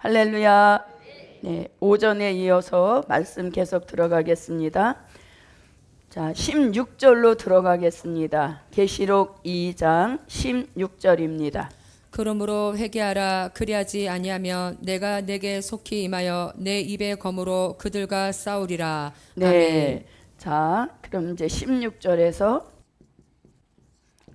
할렐루야. 네, 오전에 이어서 말씀 계속 들어가겠습니다. 자, 16절로 들어가겠습니다. 계시록 2장 16절입니다. 그러므로 회개하라. 그리하지 아니하면 내가 내게 속히 임하여 내 입의 검으로 그들과 싸우리라. 네. 아멘. 자, 그럼 이제 16절에서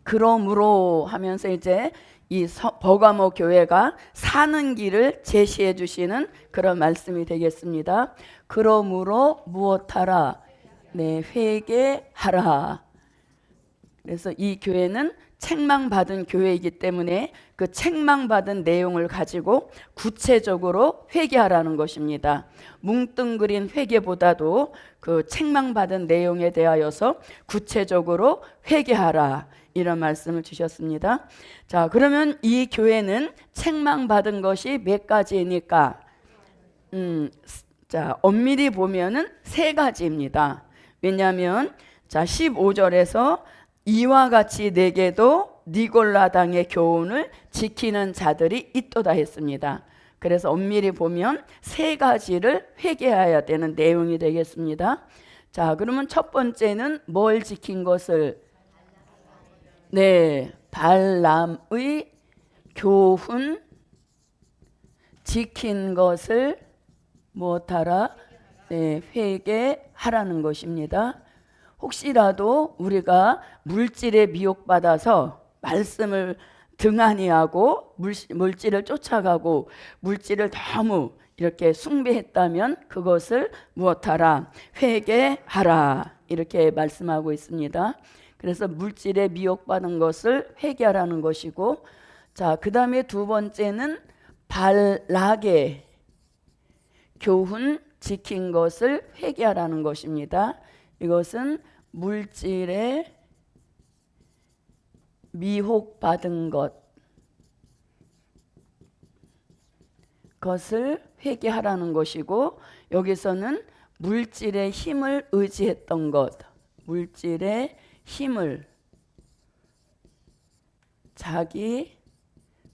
그러므로 하면서 이제 이 버가모 교회가 사는 길을 제시해 주시는 그런 말씀이 되겠습니다. 그러므로 무엇하라? 네, 회개하라. 그래서 이 교회는 책망받은 교회이기 때문에 그 책망받은 내용을 가지고 구체적으로 회개하라는 것입니다. 뭉뚱그린 회개보다도 그 책망받은 내용에 대하여서 구체적으로 회개하라, 이런 말씀을 주셨습니다. 자, 그러면 이 교회는 책망받은 것이 몇 가지입니까? 자, 엄밀히 보면은 세 가지입니다. 왜냐하면 자, 15절에서 이와 같이 내게도 니골라당의 교훈을 지키는 자들이 있도다 했습니다. 그래서 엄밀히 보면 세 가지를 회개해야 되는 내용이 되겠습니다. 자, 그러면 첫 번째는 뭘 지킨 것을? 네, 발람의 교훈 지킨 것을 무엇하라? 네, 회개하라는 것입니다. 혹시라도 우리가 물질에 미혹받아서 말씀을 등한히하고 물질을 쫓아가고 물질을 너무 이렇게 숭배했다면 그것을 무엇하라? 회개하라, 이렇게 말씀하고 있습니다. 그래서 물질에 미혹받은 것을 회개하라는 것이고, 자, 그 다음에 두 번째는 발락의 교훈 지킨 것을 회개하라는 것입니다. 이것은 물질에 미혹받은 것을 회개하라는 것이고, 여기서는 물질의 힘을 의지했던 것, 물질의 힘을 자기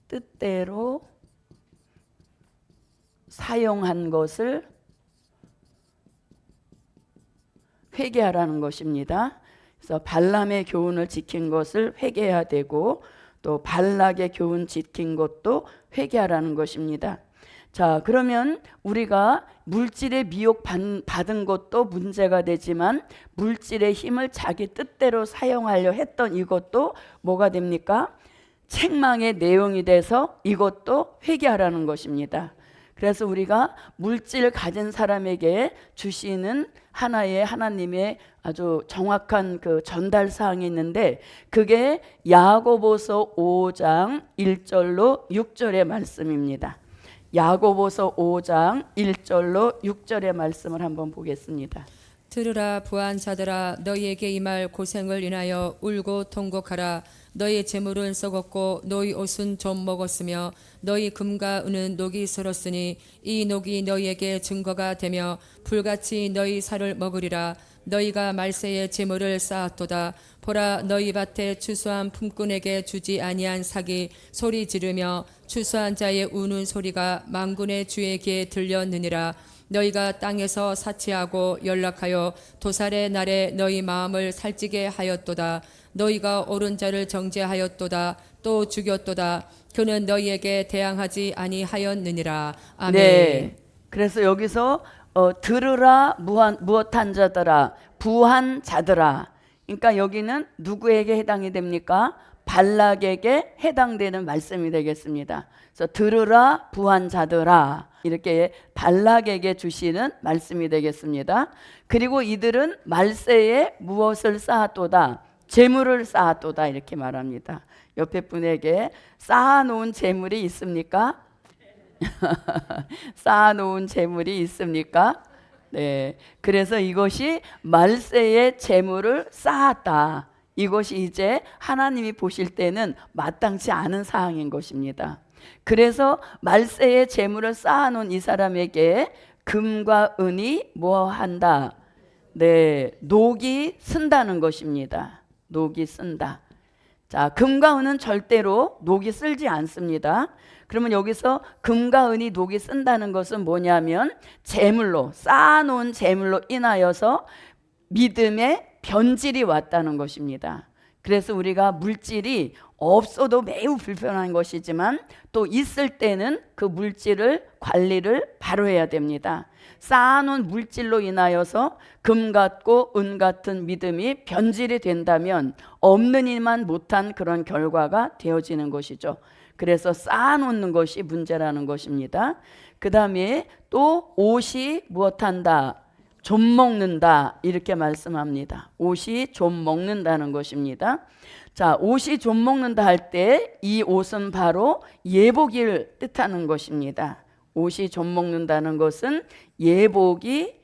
뜻대로 사용한 것을 회개하라는 것입니다. 그래서 발람의 교훈을 지킨 것을 회개해야 되고, 또 발락의 교훈 지킨 것도 회개하라는 것입니다. 자, 그러면 우리가 물질에 미혹받은 것도 문제가 되지만 물질의 힘을 자기 뜻대로 사용하려 했던 이것도 뭐가 됩니까? 책망의 내용이 돼서 이것도 회개하라는 것입니다. 그래서 우리가 물질을 가진 사람에게 주시는 하나의 하나님의 아주 정확한 그 전달 사항이 있는데, 그게 야고보서 5장 1절로 6절의 말씀입니다. 야고보서 5장 1절로 6절의 말씀을 한번 보겠습니다. 들으라 부한자들아, 너희에게 임할 고생을 인하여 울고 통곡하라. 너희 재물은 썩었고 너희 옷은 좀 먹었으며 너희 금과 은은 녹이 슬었으니 이 녹이 너희에게 증거가 되며 불같이 너희 살을 먹으리라. 너희가 말세의 재물을 쌓았도다. 보라, 너희 밭에 추수한 품꾼에게 주지 아니한 삭이 소리 지르며 추수한 자의 우는 소리가 만군의 주에게 들렸느니라. 너희가 땅에서 사치하고 연락하여 도살의 날에 너희 마음을 살찌게 하였도다. 너희가 옳은 자를 정죄하였도다. 또 죽였도다. 그는 너희에게 대항하지 아니하였느니라. 아멘. 네, 그래서 여기서 들으라 무엇한 자들아, 부한 자들아. 그러니까 여기는 누구에게 해당이 됩니까? 발락에게 해당되는 말씀이 되겠습니다. 그래서 들으라 부한 자들아, 이렇게 발락에게 주시는 말씀이 되겠습니다. 그리고 이들은 말세에 무엇을 쌓았도다? 재물을 쌓았도다, 이렇게 말합니다. 옆에 분에게 쌓아놓은 재물이 있습니까? 쌓아놓은 재물이 있습니까? 네, 그래서 이것이 말세의 재물을 쌓았다. 이것이 이제 하나님이 보실 때는 마땅치 않은 사항인 것입니다. 그래서 말세의 재물을 쌓아놓은 이 사람에게 금과 은이 뭐 한다? 네, 녹이 쓴다는 것입니다. 녹이 쓴다. 자, 금과 은은 절대로 녹이 쓸지 않습니다. 그러면 여기서 금과 은이 녹이 쓴다는 것은 뭐냐면 재물로, 쌓아놓은 재물로 인하여서 믿음의 변질이 왔다는 것입니다. 그래서 우리가 물질이 없어도 매우 불편한 것이지만 또 있을 때는 그 물질을 관리를 바로 해야 됩니다. 쌓아놓은 물질로 인하여서 금 같고 은 같은 믿음이 변질이 된다면 없는 이만 못한 그런 결과가 되어지는 것이죠. 그래서 쌓아놓는 것이 문제라는 것입니다. 그 다음에 또 옷이 무엇한다? 좀 먹는다, 이렇게 말씀합니다. 옷이 좀 먹는다는 것입니다. 자, 옷이 좀 먹는다 할 때 이 옷은 바로 예복을 뜻하는 것입니다. 옷이 좀 먹는다는 것은 예복이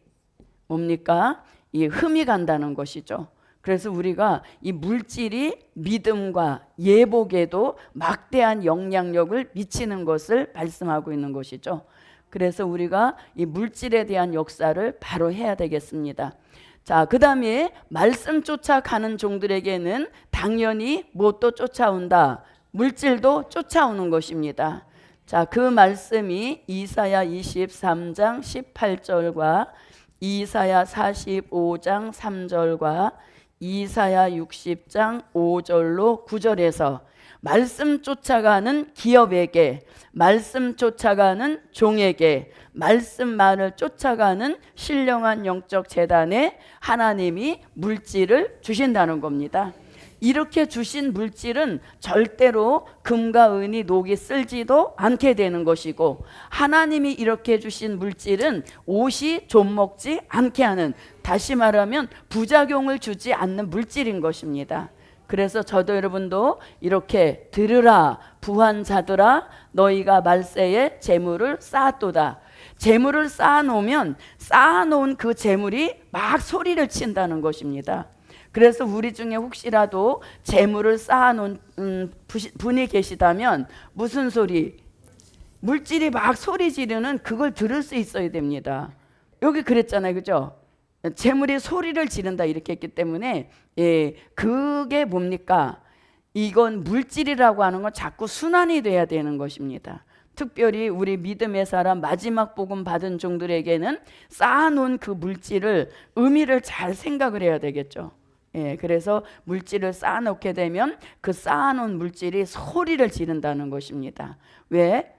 뭡니까? 이 흠이 간다는 것이죠. 그래서 우리가 이 물질이 믿음과 예복에도 막대한 영향력을 미치는 것을 말씀하고 있는 것이죠. 그래서 우리가 이 물질에 대한 역사를 바로 해야 되겠습니다. 자, 그 다음에 말씀 쫓아가는 종들에게는 당연히 무엇도 쫓아온다. 물질도 쫓아오는 것입니다. 자, 그 말씀이 이사야 23장 18절과 이사야 45장 3절과 이사야 60장 5절로 9절에서 말씀 쫓아가는 기업에게, 말씀 쫓아가는 종에게, 말씀만을 쫓아가는 신령한 영적 재단에 하나님이 물질을 주신다는 겁니다. 이렇게 주신 물질은 절대로 금과 은이 녹이 쓸지도 않게 되는 것이고, 하나님이 이렇게 주신 물질은 옷이 좀 먹지 않게 하는, 다시 말하면 부작용을 주지 않는 물질인 것입니다. 그래서 저도 여러분도 이렇게 들으라 부한자들아 너희가 말세에 재물을 쌓았도다. 재물을 쌓아놓으면 쌓아놓은 그 재물이 막 소리를 친다는 것입니다. 그래서 우리 중에 혹시라도 재물을 쌓아놓은 분이 계시다면 무슨 소리? 물질이 막 소리 지르는 그걸 들을 수 있어야 됩니다. 여기 그랬잖아요, 그죠? 재물이 소리를 지른다 이렇게 했기 때문에 그게 뭡니까? 이건 물질이라고 하는 건 자꾸 순환이 돼야 되는 것입니다. 특별히 우리 믿음의 사람 마지막 복음 받은 종들에게는 쌓아놓은 그 물질을 의미를 잘 생각을 해야 되겠죠. 그래서 물질을 쌓아놓게 되면 그 쌓아놓은 물질이 소리를 지른다는 것입니다. 왜?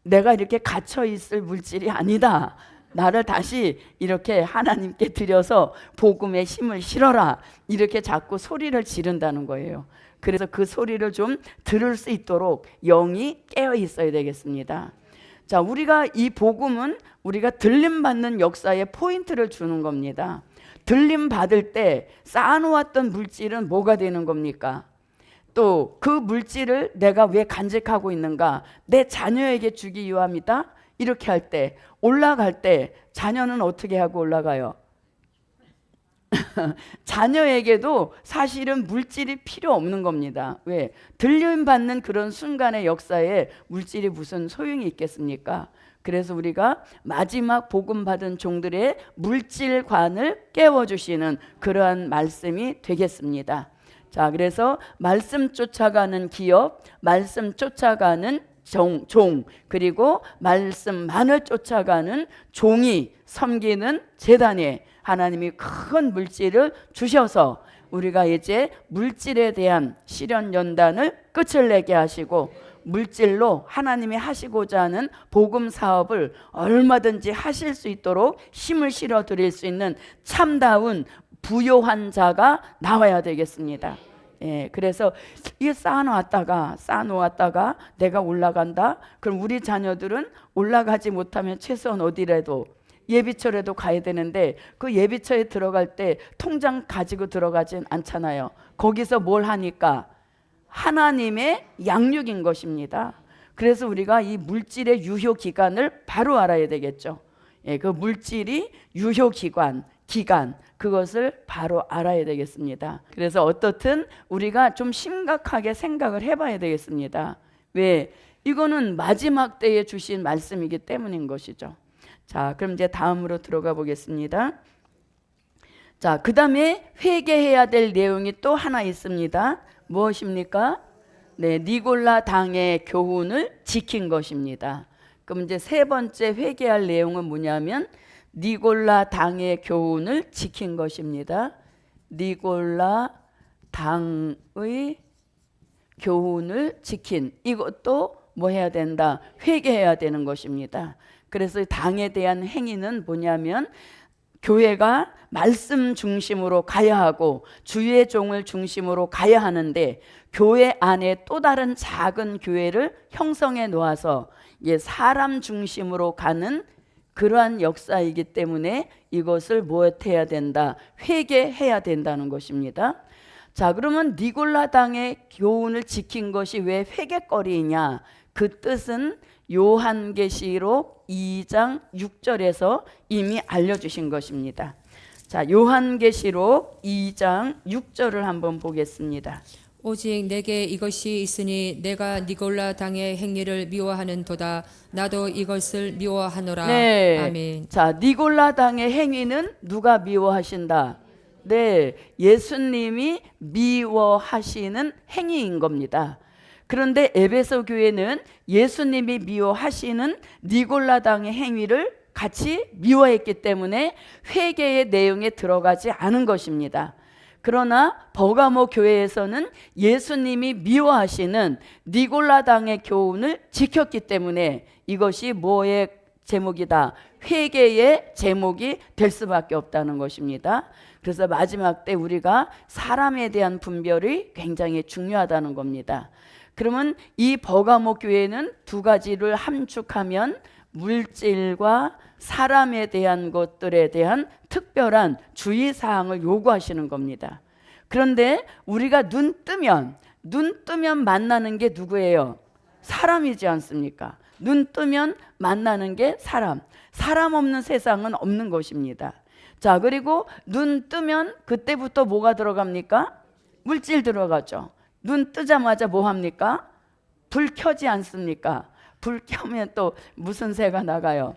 내가 이렇게 갇혀 있을 물질이 아니다. 나를 다시 이렇게 하나님께 드려서 복음의 힘을 실어라. 이렇게 자꾸 소리를 지른다는 거예요. 그래서 그 소리를 좀 들을 수 있도록 영이 깨어 있어야 되겠습니다. 자, 우리가 이 복음은 우리가 들림 받는 역사에 포인트를 주는 겁니다. 들림 받을 때 쌓아놓았던 물질은 뭐가 되는 겁니까? 또 그 물질을 내가 왜 간직하고 있는가? 내 자녀에게 주기 위함이다. 이렇게 할 때, 올라갈 때 자녀는 어떻게 하고 올라가요? 자녀에게도 사실은 물질이 필요 없는 겁니다. 왜? 들림 받는 그런 순간의 역사에 물질이 무슨 소용이 있겠습니까? 그래서 우리가 마지막 복음 받은 종들의 물질관을 깨워주시는 그러한 말씀이 되겠습니다. 자, 그래서 말씀 쫓아가는 기업, 말씀 쫓아가는 종, 그리고 말씀만을 쫓아가는 종이 섬기는 재단에 하나님이 큰 물질을 주셔서 우리가 이제 물질에 대한 시련 연단을 끝을 내게 하시고 물질로 하나님이 하시고자 하는 복음 사업을 얼마든지 하실 수 있도록 힘을 실어 드릴 수 있는 참다운 부요한 자가 나와야 되겠습니다. 그래서 이게 쌓아놓았다가 내가 올라간다. 그럼 우리 자녀들은 올라가지 못하면 최소한 어디라도 예비처라도 가야 되는데 그 예비처에 들어갈 때 통장 가지고 들어가진 않잖아요. 거기서 뭘 하니까? 하나님의 양육인 것입니다. 그래서 우리가 이 물질의 유효 기간을 바로 알아야 되겠죠. 그 물질이 유효 기간 그것을 바로 알아야 되겠습니다. 그래서 어떻든 우리가 좀 심각하게 생각을 해봐야 되겠습니다. 왜? 이거는 마지막 때에 주신 말씀이기 때문인 것이죠. 자, 그럼 이제 다음으로 들어가 보겠습니다. 자, 그 다음에 회개해야 될 내용이 또 하나 있습니다. 무엇입니까? 네, 니골라 당의 교훈을 지킨 것입니다. 그럼 이제 세 번째 회개할 내용은 뭐냐면 니골라 당의 교훈을 지킨 것입니다. 니골라 당의 교훈을 지킨, 이것도 뭐 해야 된다? 회개해야 되는 것입니다. 그래서 당에 대한 행위는 뭐냐면 교회가 말씀 중심으로 가야 하고 주의 종을 중심으로 가야 하는데 교회 안에 또 다른 작은 교회를 형성해 놓아서 사람 중심으로 가는 그러한 역사이기 때문에 이것을 무엇해야 된다? 회개해야 된다는 것입니다. 자, 그러면 니골라 당의 교훈을 지킨 것이 왜 회개거리냐? 그 뜻은 요한계시록 2장 6절에서 이미 알려주신 것입니다. 자, 요한계시록 2장 6절을 한번 보겠습니다. 오직 내게 이것이 있으니 내가 니골라 당의 행위를 미워하는도다. 나도 이것을 미워하노라. 네. 아멘. 자, 니골라 당의 행위는 누가 미워하신다? 네, 예수님이 미워하시는 행위인 겁니다. 그런데 에베소 교회는 예수님이 미워하시는 니골라 당의 행위를 같이 미워했기 때문에 회개의 내용에 들어가지 않은 것입니다. 그러나 버가모 교회에서는 예수님이 미워하시는 니골라 당의 교훈을 지켰기 때문에 이것이 뭐의 제목이다? 회개의 제목이 될 수밖에 없다는 것입니다. 그래서 마지막 때 우리가 사람에 대한 분별이 굉장히 중요하다는 겁니다. 그러면 이 버가모 교회는 두 가지를 함축하면 물질과 사람에 대한 것들에 대한 특별한 주의사항을 요구하시는 겁니다. 그런데 우리가 눈 뜨면 만나는 게 누구예요? 사람이지 않습니까? 눈 뜨면 만나는 게 사람 없는 세상은 없는 것입니다. 자, 그리고 눈 뜨면 그때부터 뭐가 들어갑니까? 물질 들어가죠. 눈 뜨자마자 뭐 합니까? 불 켜지 않습니까? 불 켜면 또 무슨 새가 나가요?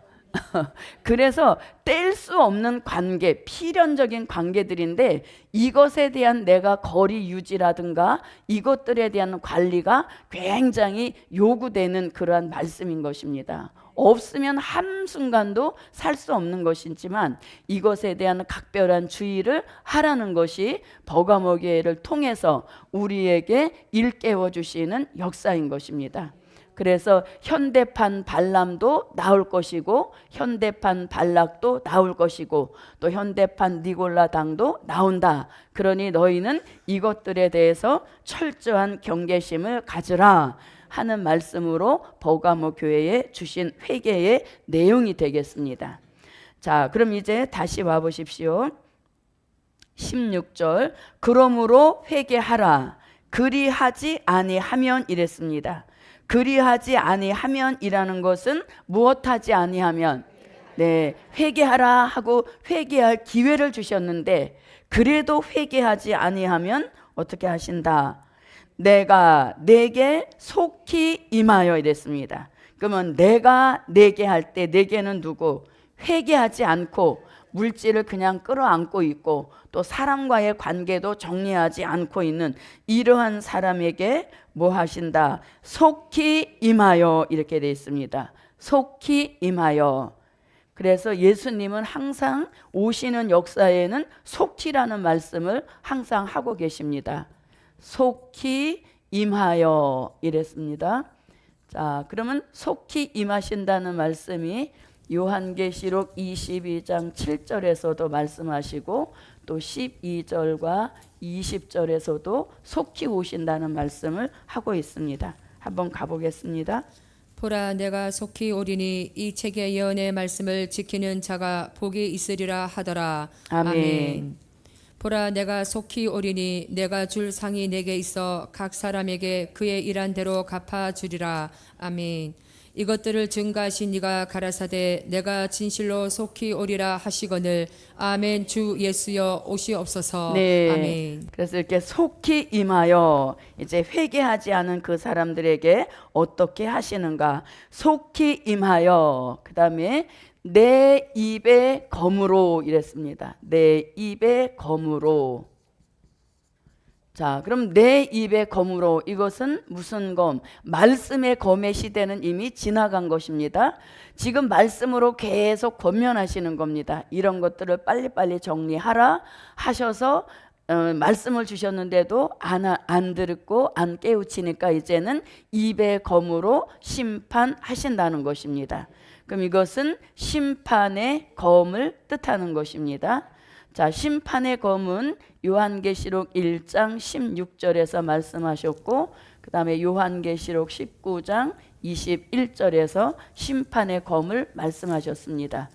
그래서 뗄 수 없는 관계, 필연적인 관계들인데 이것에 대한 내가 거리 유지라든가 이것들에 대한 관리가 굉장히 요구되는 그러한 말씀인 것입니다. 없으면 한순간도 살 수 없는 것이지만 이것에 대한 각별한 주의를 하라는 것이 버가모 교회를 통해서 우리에게 일깨워 주시는 역사인 것입니다. 그래서 현대판 발람도 나올 것이고 현대판 발락도 나올 것이고 또 현대판 니골라 당도 나온다. 그러니 너희는 이것들에 대해서 철저한 경계심을 가지라 하는 말씀으로 버가모 교회에 주신 회개의 내용이 되겠습니다. 자, 그럼 이제 다시 와 보십시오. 16절 그러므로 회개하라. 그리하지 아니하면 이랬습니다. 그리하지 아니하면이라는 것은 무엇하지 아니하면 네, 회개하라 하고 회개할 기회를 주셨는데 그래도 회개하지 아니하면 어떻게 하신다? 내가 내게 속히 임하여 이랬습니다. 그러면 내가 내게 할 때 내게는 누구? 회개하지 않고 물질을 그냥 끌어안고 있고 또 사람과의 관계도 정리하지 않고 있는 이러한 사람에게 뭐 하신다? 속히 임하여 이렇게 되어 있습니다. 속히 임하여. 그래서 예수님은 항상 오시는 역사에는 속히라는 말씀을 항상 하고 계십니다. 속히 임하여 이랬습니다. 자, 그러면 속히 임하신다는 말씀이 요한계시록 22장 7절에서도 말씀하시고 또 12절과 20절에서도 속히 오신다는 말씀을 하고 있습니다. 한번 가보겠습니다. 보라 내가 속히 오리니 이 책의 예언의 말씀을 지키는 자가 복이 있으리라 하더라. 아멘. 보라 내가 속히 오리니 내가 줄 상이 내게 있어 각 사람에게 그의 일한 대로 갚아주리라. 아멘. 이것들을 증가하신 이가 가라사대 내가 진실로 속히 오리라 하시거늘. 아멘. 주 예수여 오시옵소서. 네. 아멘. 그래서 이렇게 속히 임하여 이제 회개하지 않은 그 사람들에게 어떻게 하시는가? 속히 임하여. 그다음에 내 입의 검으로 이랬습니다. 내 입의 검으로. 자, 그럼 내 입의 검으로, 이것은 무슨 검? 말씀의 검의 시대는 이미 지나간 것입니다. 지금 말씀으로 계속 권면하시는 겁니다. 이런 것들을 빨리빨리 정리하라 하셔서 말씀을 주셨는데도 안 듣고 안 깨우치니까 이제는 입의 검으로 심판하신다는 것입니다. 그럼 이것은 심판의 검을 뜻하는 것입니다. 자, 심판의 검은 요한계시록 1장 16절에서 말씀하셨고, 그 다음에 요한계시록 19장 21절에서 심판의 검을 말씀하셨습니다.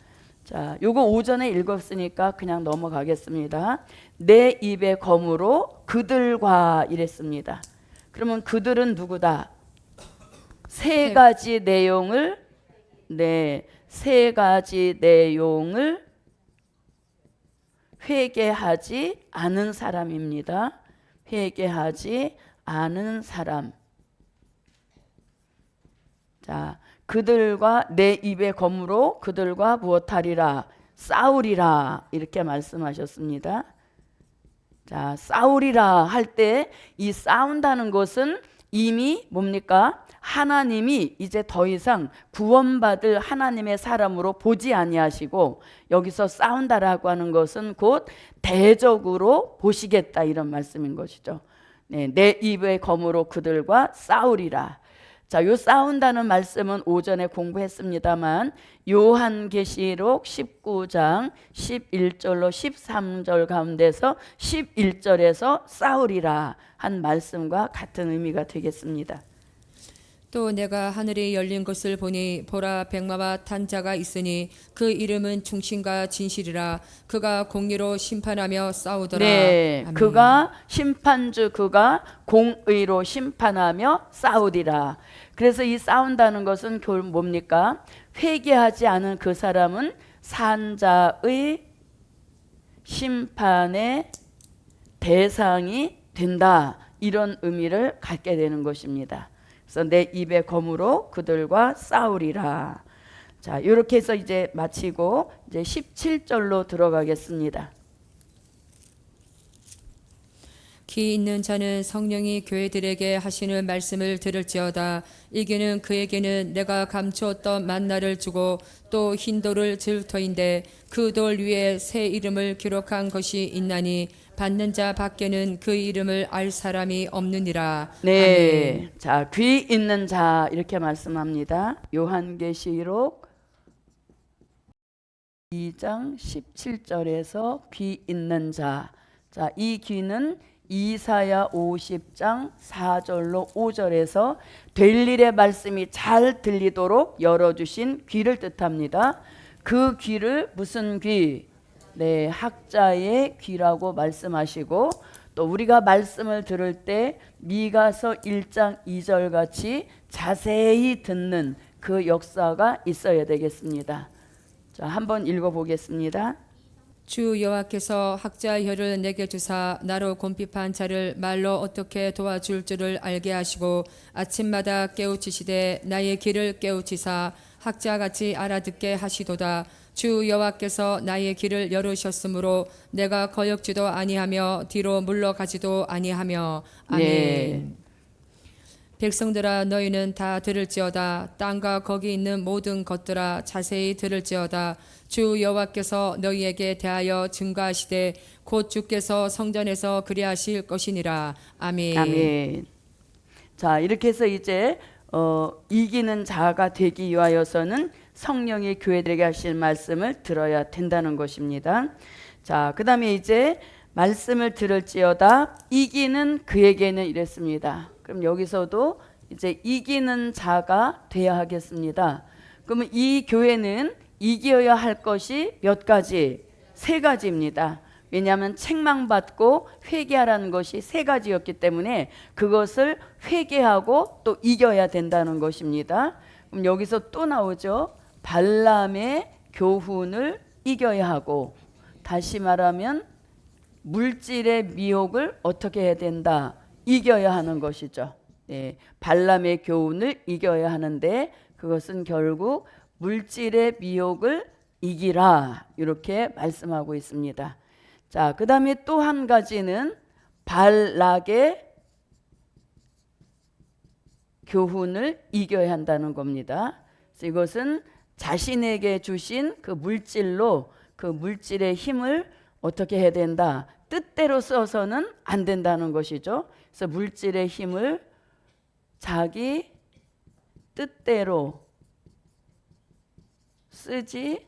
자, 요거 오전에 읽었으니까 그냥 넘어가겠습니다. 내 입의 검으로 그들과 이랬습니다. 그러면 그들은 누구다? 세 가지 내용을 회개하지 않은 사람입니다. 회개하지 않은 사람. 자, 그들과 내 입의 검으로 그들과 무엇하리라? 싸우리라. 이렇게 말씀하셨습니다. 자, 싸우리라 할 때 이 싸운다는 것은 이미 뭡니까? 하나님이 이제 더 이상 구원받을 하나님의 사람으로 보지 아니하시고, 여기서 싸운다라고 하는 것은 곧 대적으로 보시겠다, 이런 말씀인 것이죠. 네, 내 입의 검으로 그들과 싸우리라. 자, 요 싸운다는 말씀은 오전에 공부했습니다만 요한계시록 19장 11절로 13절 가운데서 11절에서 싸우리라 한 말씀과 같은 의미가 되겠습니다. 또 내가 하늘이 열린 것을 보니 보라 백마와 탄 자가 있으니 그 이름은 충신과 진실이라. 그가 공의로 심판하며 싸우더라. 네, 아멘. 그가 심판주, 그가 공의로 심판하며 싸우리라. 그래서 이 싸운다는 것은 결국 뭡니까? 회개하지 않은 그 사람은 산자의 심판의 대상이 된다, 이런 의미를 갖게 되는 것입니다. 그래서 내 입의 검으로 그들과 싸우리라. 자, 이렇게 해서 이제 마치고 이제 17절로 들어가겠습니다. 귀 있는 자는 성령이 교회들에게 하시는 말씀을 들을지어다. 이기는 그에게는 내가 감추었던 만나를 주고 또 흰 돌을 줄 터인데 그 돌 위에 새 이름을 기록한 것이 있나니 받는 자 밖에는 그 이름을 알 사람이 없느니라. 네, 아멘. 자, 귀 있는 자 이렇게 말씀합니다. 요한계시록 2장 17절에서 귀 있는 자. 자, 이 귀는 이사야 50장 4절로 5절에서 될 일의 말씀이 잘 들리도록 열어주신 귀를 뜻합니다. 그 귀를 무슨 귀? 네, 학자의 귀라고 말씀하시고, 또 우리가 말씀을 들을 때 미가서 1장 2절 같이 자세히 듣는 그 역사가 있어야 되겠습니다. 자, 한번 읽어보겠습니다. 주 여호와께서 학자 혀를 내게 주사 나로 곰핍한 자를 말로 어떻게 도와줄 줄을 알게 하시고 아침마다 깨우치시되 나의 길을 깨우치사 학자같이 알아듣게 하시도다. 주 여호와께서 나의 길을 열으셨으므로 내가 거역지도 아니하며 뒤로 물러가지도 아니하며. 아멘. 네. 백성들아 너희는 다 들을지어다. 땅과 거기 있는 모든 것들아 자세히 들을지어다. 주 여호와께서 너희에게 대하여 증거하시되 곧 주께서 성전에서 그리하실 것이니라. 아멘. 아멘. 자, 이렇게 해서 이제 이기는 자가 되기 위하여서는 성령이 교회들에게 하실 말씀을 들어야 된다는 것입니다. 자, 그 다음에 이제 말씀을 들을지어다 이기는 그에게는 이랬습니다. 그럼 여기서도 이제 이기는 자가 되어야 하겠습니다. 그러면 이 교회는 이겨야 할 것이 몇 가지? 세 가지입니다. 왜냐하면 책망받고 회개하라는 것이 세 가지였기 때문에 그것을 회개하고 또 이겨야 된다는 것입니다. 그럼 여기서 또 나오죠. 발람의 교훈을 이겨야 하고, 다시 말하면 물질의 미혹을 어떻게 해야 된다? 이겨야 하는 것이죠. 네, 발람의 교훈을 이겨야 하는데 그것은 결국 물질의 미혹을 이기라, 이렇게 말씀하고 있습니다. 자, 그 다음에 또 한 가지는 발락의 교훈을 이겨야 한다는 겁니다. 그래서 이것은 자신에게 주신 그 물질로 그 물질의 힘을 어떻게 해야 된다? 뜻대로 써서는 안 된다는 것이죠. 그래서 물질의 힘을 자기 뜻대로 쓰지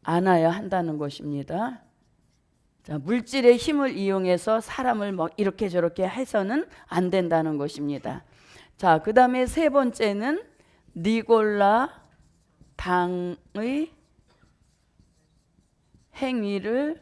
않아야 한다는 것입니다. 자, 물질의 힘을 이용해서 사람을 뭐 이렇게 저렇게 해서는 안 된다는 것입니다. 자, 그 다음에 세 번째는 니골라 당의 행위를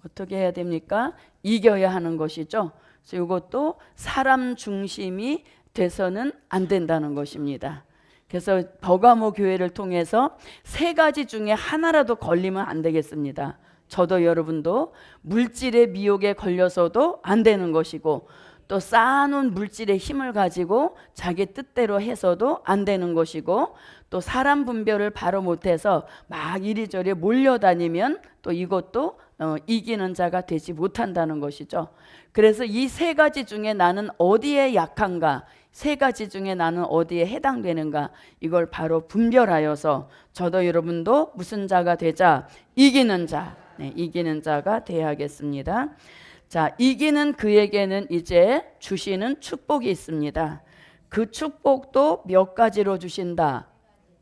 어떻게 해야 됩니까? 이겨야 하는 것이죠. 그래서 이것도 사람 중심이 돼서는 안 된다는 것입니다. 그래서 버가모 교회를 통해서 세 가지 중에 하나라도 걸리면 안 되겠습니다. 저도 여러분도 물질의 미혹에 걸려서도 안 되는 것이고, 또 쌓아놓은 물질의 힘을 가지고 자기 뜻대로 해서도 안 되는 것이고, 또 사람 분별을 바로 못해서 막 이리저리 몰려다니면 또 이것도 이기는 자가 되지 못한다는 것이죠. 그래서 이 세 가지 중에 나는 어디에 약한가, 세 가지 중에 나는 어디에 해당되는가, 이걸 바로 분별하여서 저도 여러분도 무슨 자가 되자? 이기는 자, 이기는 자가 되어야겠습니다. 자, 이기는 그에게는 이제 주시는 축복이 있습니다. 그 축복도 몇 가지로 주신다.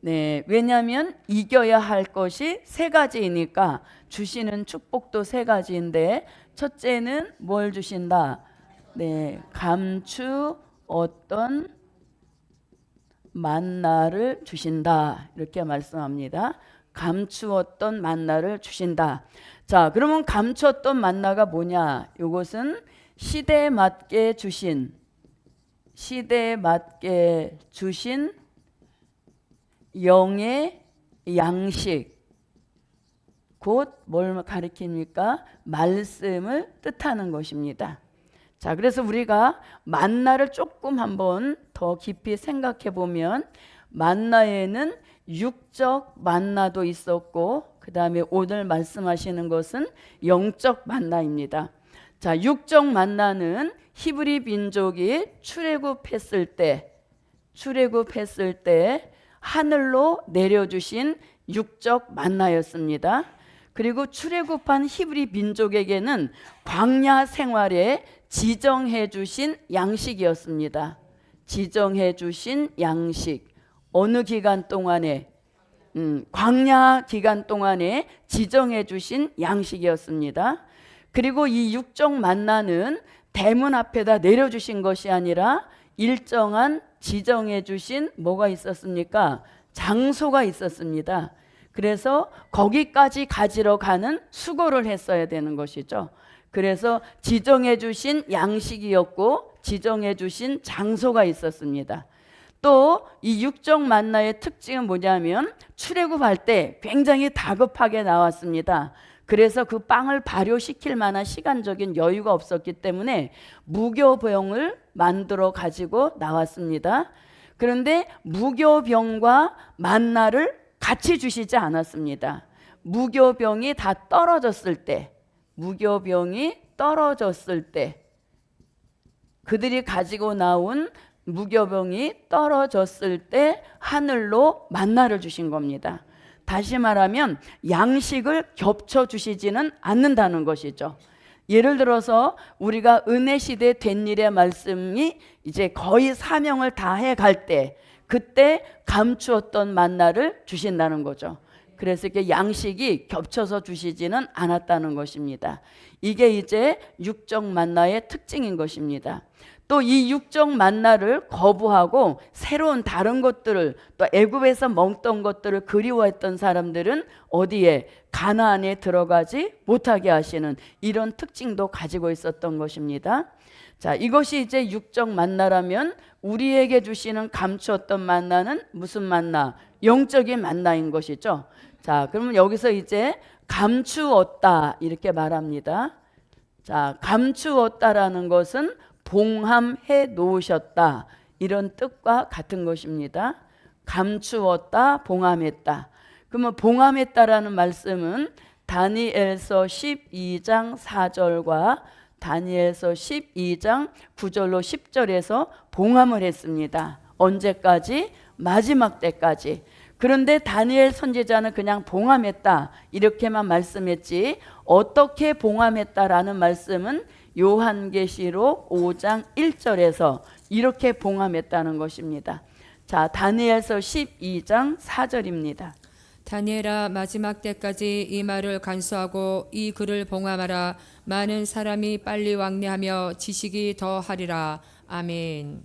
왜냐하면 이겨야 할 것이 세 가지이니까 주시는 축복도 세 가지인데, 첫째는 뭘 주신다? 감추 어떤 만나를 주신다, 이렇게 말씀합니다. 감추었던 만나를 주신다. 자, 그러면 감추었던 만나가 뭐냐? 이것은 시대에 맞게 주신 영의 양식, 곧 뭘 가리킵니까? 말씀을 뜻하는 것입니다. 자, 그래서 우리가 만나를 조금 한번 더 깊이 생각해 보면, 만나에는 육적 만나도 있었고, 그 다음에 오늘 말씀하시는 것은 영적 만나입니다. 자, 육적 만나는 히브리 민족이 출애굽했을 때 하늘로 내려주신 육적 만나였습니다. 그리고 출애굽한 히브리 민족에게는 광야 생활에 지정해 주신 양식이었습니다. 지정해 주신 양식. 어느 기간 동안에? 광야 기간 동안에 지정해 주신 양식이었습니다. 그리고 이 육적 만나는 대문 앞에다 내려주신 것이 아니라 일정한 지정해 주신 뭐가 있었습니까? 장소가 있었습니다. 그래서 거기까지 가지러 가는 수고를 했어야 되는 것이죠. 그래서 지정해 주신 양식이었고 지정해 주신 장소가 있었습니다. 또 이 육적 만나의 특징은 뭐냐면, 출애굽할 때 굉장히 다급하게 나왔습니다. 그래서 그 빵을 발효시킬 만한 시간적인 여유가 없었기 때문에 무교병을 만들어 가지고 나왔습니다. 그런데 무교병과 만나를 같이 주시지 않았습니다. 무교병이 다 떨어졌을 때, 그들이 가지고 나온 무교병이 떨어졌을 때 하늘로 만나를 주신 겁니다. 다시 말하면 양식을 겹쳐 주시지는 않는다는 것이죠. 예를 들어서 우리가 은혜 시대 된 일의 말씀이 이제 거의 사명을 다해 갈 때, 그때 감추었던 만나를 주신다는 거죠. 그래서 이렇게 양식이 겹쳐서 주시지는 않았다는 것입니다. 이게 이제 육적 만나의 특징인 것입니다. 또 이 육적 만나를 거부하고 새로운 다른 것들을, 또 애굽에서 먹던 것들을 그리워했던 사람들은 어디에? 가나안에 들어가지 못하게 하시는 이런 특징도 가지고 있었던 것입니다. 자, 이것이 이제 육적 만나라면, 우리에게 주시는 감추었던 만나는 무슨 만나? 영적인 만나인 것이죠. 자, 그러면 여기서 이제 감추었다 이렇게 말합니다. 자, 감추었다라는 것은 봉함해 놓으셨다, 이런 뜻과 같은 것입니다. 감추었다, 봉함했다. 그러면 봉함했다라는 말씀은 다니엘서 12장 4절과 다니엘서 12장 9절로 10절에서 봉함을 했습니다. 언제까지? 마지막 때까지. 그런데 다니엘 선지자는 그냥 봉함했다 이렇게만 말씀했지 어떻게 봉함했다라는 말씀은 요한계시록 5장 1절에서 이렇게 봉함했다는 것입니다. 자, 다니엘서 12장 4절입니다. 다니엘아 마지막 때까지 이 말을 간수하고 이 글을 봉함하라. 많은 사람이 빨리 왕래하며 지식이 더하리라. 아멘.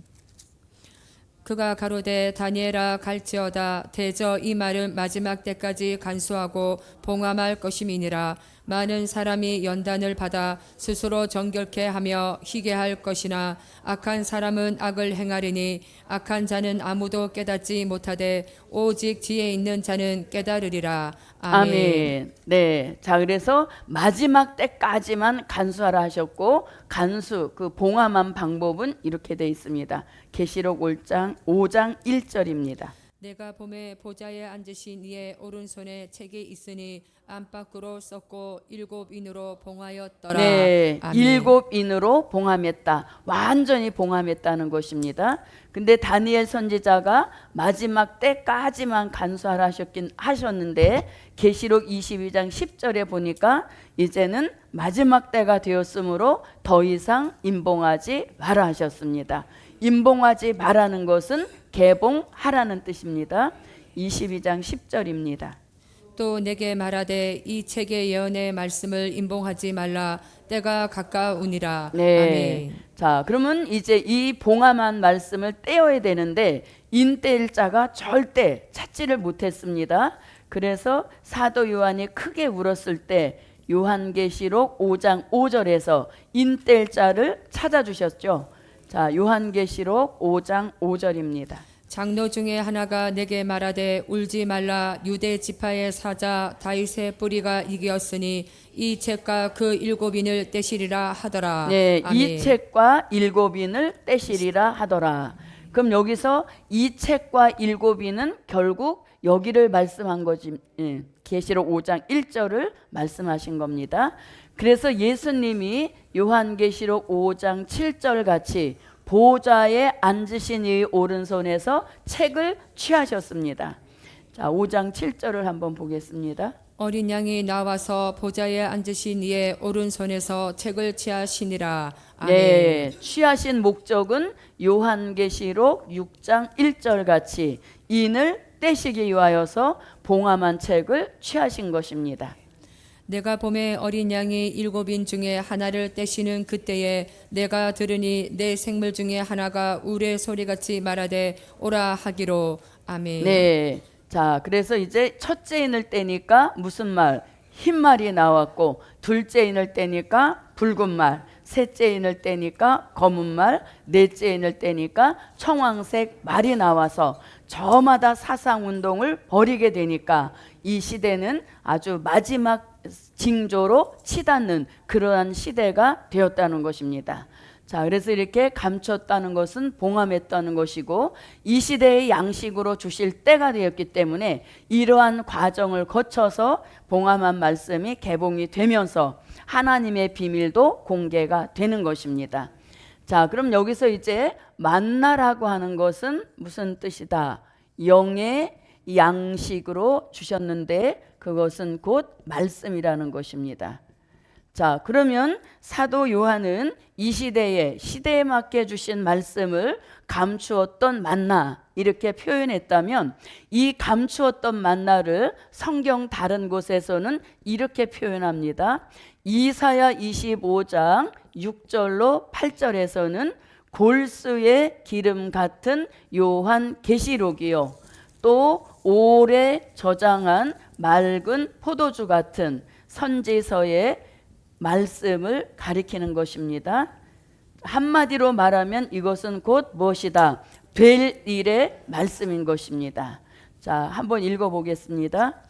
그가 가로되 다니엘아 갈지어다 대저 이 말은 마지막 때까지 간수하고 봉함할 것임이니라. 많은 사람이 연단을 받아 스스로 정결케 하며 희게 할 것이나 악한 사람은 악을 행하리니 악한 자는 아무도 깨닫지 못하되 오직 지혜 있는 자는 깨달으리라. 아멘. 아멘. 네. 자, 그래서 마지막 때까지만 간수하라 하셨고 간수 그 봉함한 방법은 이렇게 돼 있습니다. 계시록 5장 1절입니다. 내가 봄에 보좌에 앉으신 이의 오른손에 책이 있으니 안팎으로 썼고 7인으로 봉하였더라. 네, 아멘. 7인으로 봉함했다. 완전히 봉함했다는 것입니다. 근데 다니엘 선지자가 마지막 때까지만 간수하라 하셨는데 계시록 22장 10절에 보니까 이제는 마지막 때가 되었으므로 더 이상 임봉하지 마라 하셨습니다. 임봉하지 말라는 것은 개봉하라는 뜻입니다. 22장 10절입니다. 또 내게 말하되 이 책의 예언의 말씀을 임봉하지 말라. 때가 가까우니라. 네. 아멘. 자, 그러면 이제 이 봉함한 말씀을 떼어야 되는데 인떼일 자가 절대 찾지를 못했습니다. 그래서 사도 요한이 크게 울었을 때 요한계시록 5장 5절에서 인떼일 자를 찾아주셨죠. 자, 요한계시록 5장 5절입니다. 장로 중에 하나가 내게 말하되 울지 말라. 유대 지파의 사자 다윗의 뿌리가 이기었으니 이 책과 그 7인을 떼시리라 하더라. 네, 아멘. 이 책과 7인을 떼시리라 하더라. 그럼 여기서 이 책과 7인은 결국 여기를 말씀한 거지. 계시록 5장 1절을 말씀하신 겁니다. 그래서 예수님이 요한계시록 5장 7절 같이 보좌에 앉으신 이 오른손에서 책을 취하셨습니다. 자, 5장 7절을 한번 보겠습니다. 어린 양이 나와서 보좌에 앉으신 이의 오른손에서 책을 취하시니라. 아멘. 네, 취하신 목적은 요한계시록 6장 1절 같이 인을 떼시기 위하여서 봉함한 책을 취하신 것입니다. 내가 봄에 어린 양이 7인 중에 하나를 떼시는 그때에 내가 들으니 내 생물 중에 하나가 우레 소리같이 말하되 오라 하기로. 아멘. 네, 자, 그래서 이제 첫째 인을 떼니까 무슨 말? 흰 말이 나왔고, 둘째 인을 떼니까 붉은 말, 셋째 인을 떼니까 검은 말, 넷째 인을 떼니까 청황색 말이 나와서 저마다 사상운동을 벌이게 되니까 이 시대는 아주 마지막 징조로 치닫는 그러한 시대가 되었다는 것입니다. 자, 그래서 이렇게 감췄다는 것은 봉함했다는 것이고 이 시대의 양식으로 주실 때가 되었기 때문에 이러한 과정을 거쳐서 봉함한 말씀이 개봉이 되면서 하나님의 비밀도 공개가 되는 것입니다. 자, 그럼 여기서 이제 만나라고 하는 것은 무슨 뜻이다? 영의 양식으로 주셨는데 그것은 곧 말씀이라는 것입니다. 자, 그러면 사도 요한은 이 시대에 맞게 주신 말씀을 감추었던 만나 이렇게 표현했다면 이 감추었던 만나를 성경 다른 곳에서는 이렇게 표현합니다. 이사야 25장 6절로 8절에서는 골수의 기름 같은 요한 계시록이요, 또 오래 저장한 맑은 포도주 같은 선지서의 말씀을 가리키는 것입니다. 한마디로 말하면 이것은 곧 무엇이다? 될 일의 말씀인 것입니다. 자, 한번 읽어보겠습니다.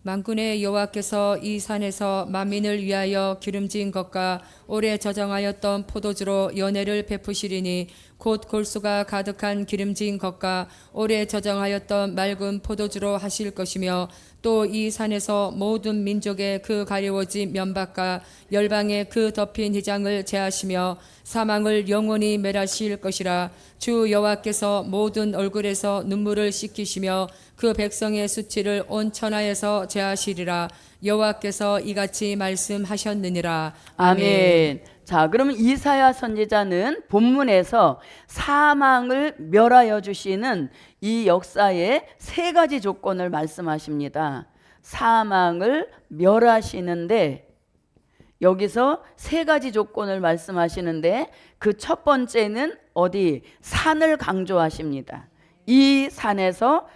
만군의 여호와께서 이 산에서 만민을 위하여 기름진 것과 오래 저장하였던 포도주로 연회를 베푸시리니 곧 골수가 가득한 기름진 것과 오래 저장하였던 맑은 포도주로 하실 것이며 또 이 산에서 모든 민족의 그 가려워진 면박과 열방의 그 덮인 휘장을 제하시며 사망을 영원히 멸하실 것이라. 주 여호와께서 모든 얼굴에서 눈물을 씻기시며 그 백성의 수치를 온 천하에서 제하시리라. 여호와께서 이같이 말씀하셨느니라. 아멘. 자, 그러면 이사야 선지자는 본문에서 사망을 멸하여 주시는 이 역사의 세 가지 조건을 말씀하십니다. 사망을 멸하시는데 여기서 세 가지 조건을 말씀하시는데 그 첫 번째는 어디? 산을 강조하십니다. 이 산에서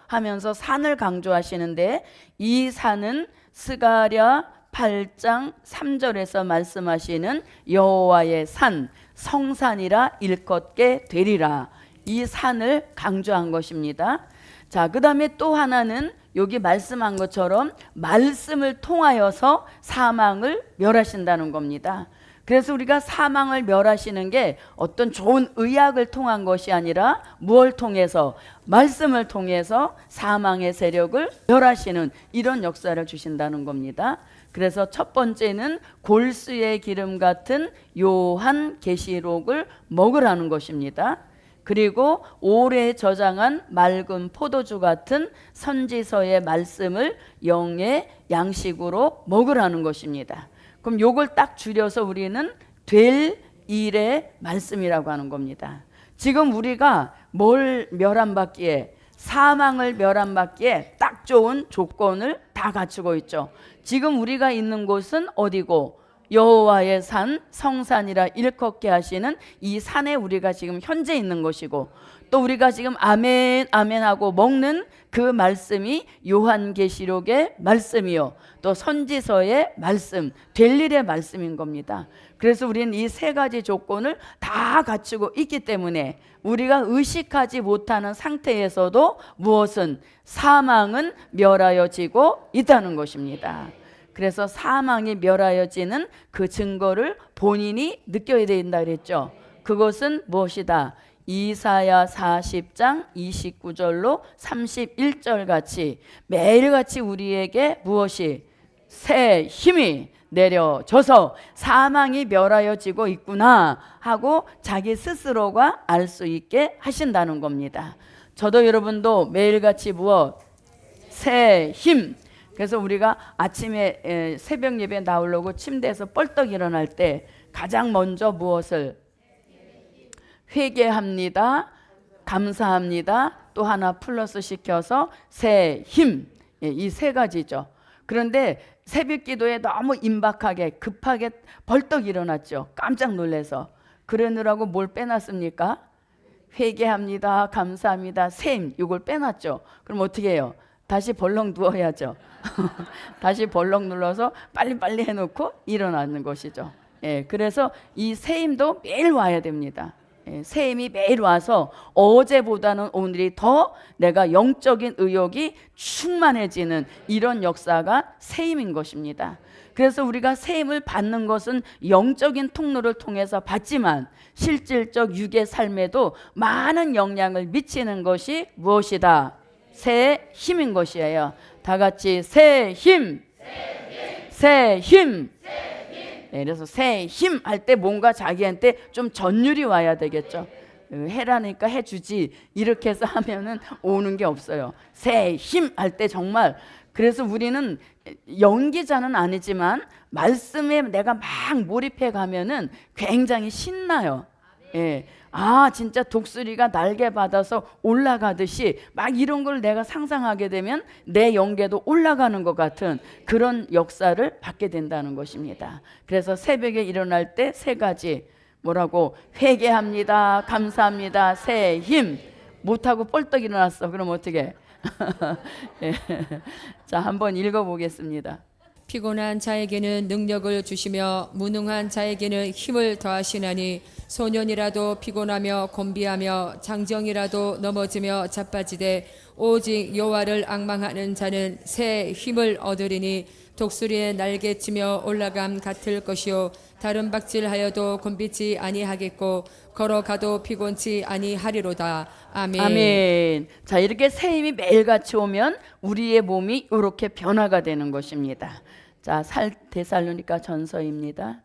하면서 산을 강조하시는데 이 산은 스가랴 8장 3절에서 말씀하시는 여호와의 산 성산이라 일컫게 되리라. 이 산을 강조한 것입니다. 자, 그 다음에 또 하나는 여기 말씀한 것처럼 말씀을 통하여서 사망을 멸하신다는 겁니다. 그래서 우리가 사망을 멸하시는 게 어떤 좋은 의학을 통한 것이 아니라 무엇을 통해서? 말씀을 통해서 사망의 세력을 멸하시는 이런 역사를 주신다는 겁니다. 그래서 첫 번째는 골수의 기름 같은 요한 계시록을 먹으라는 것입니다. 그리고 오래 저장한 맑은 포도주 같은 선지서의 말씀을 영의 양식으로 먹으라는 것입니다. 그럼 요걸 딱 줄여서 우리는 될 일의 말씀이라고 하는 겁니다. 지금 우리가 뭘 멸함받기에? 사망을 멸함받기에 딱 좋은 조건을 다 갖추고 있죠. 지금 우리가 있는 곳은 어디고? 여호와의 산 성산이라 일컫게 하시는 이 산에 우리가 지금 현재 있는 것이고, 또 우리가 지금 아멘 아멘 하고 먹는 그 말씀이 요한계시록의 말씀이요 또 선지서의 말씀, 될 일의 말씀인 겁니다. 그래서 우리는 이 세 가지 조건을 다 갖추고 있기 때문에 우리가 의식하지 못하는 상태에서도 무엇은? 사망은 멸하여지고 있다는 것입니다. 그래서 사망이 멸하여지는 그 증거를 본인이 느껴야 된다 그랬죠. 그것은 무엇이다? 이사야 40장 29절로 31절 같이 매일같이 우리에게 무엇이? 새 힘이 내려져서 사망이 멸하여지고 있구나 하고 자기 스스로가 알 수 있게 하신다는 겁니다. 저도 여러분도 매일같이 무엇? 새 힘. 그래서 우리가 아침에 새벽 예배 나오려고 침대에서 뻘떡 일어날 때 가장 먼저 무엇을? 회개합니다. 감사합니다. 또 하나 플러스 시켜서 새 힘. 이 세 가지죠. 그런데 새벽 기도에 너무 임박하게 급하게 벌떡 일어났죠. 깜짝 놀라서. 그러느라고 뭘 빼놨습니까? 회개합니다. 감사합니다. 새 힘. 이걸 빼놨죠. 그럼 어떻게 해요? 다시 벌렁 누워야죠. 다시 벌렁 눌러서 빨리빨리 해놓고 일어나는 것이죠. 그래서 이 새 힘도 매일 와야 됩니다. 새 힘이 매일 와서 어제보다는 오늘이 더 내가 영적인 의욕이 충만해지는 이런 역사가 새 힘인 것입니다. 그래서 우리가 새 힘을 받는 것은 영적인 통로를 통해서 받지만 실질적 육의 삶에도 많은 영향을 미치는 것이 무엇이다? 새 힘인 것이에요. 다 같이 새 힘, 새 힘. 그래서 새 힘 할 때 뭔가 자기한테 좀 전율이 와야 되겠죠. 해라니까 해주지 이렇게 해서 하면은 오는 게 없어요. 새 힘 할 때 정말. 그래서 우리는 연기자는 아니지만 말씀에 내가 막 몰입해 가면은 굉장히 신나요. 아 진짜 독수리가 날개 받아서 올라가듯이 막 이런 걸 내가 상상하게 되면 내 영계도 올라가는 것 같은 그런 역사를 받게 된다는 것입니다. 그래서 새벽에 일어날 때 세 가지 뭐라고? 회개합니다. 감사합니다. 새 힘. 못하고 뻘떡 일어났어. 그럼 어떻게? 자, 한번 읽어보겠습니다. 피곤한 자에게는 능력을 주시며 무능한 자에게는 힘을 더하시나니 소년이라도 피곤하며 곤비하며 장정이라도 넘어지며 자빠지되 오직 여호와를 앙망하는 자는 새 힘을 얻으리니 독수리의 날개치며 올라감 같을 것이요 다른 박질하여도 곤비지 아니하겠고 걸어가도 피곤치 아니하리로다. 아멘. 아멘. 자, 이렇게 새 힘이 매일같이 오면 우리의 몸이 이렇게 변화가 되는 것입니다. 자, 데살로니가 전서입니다.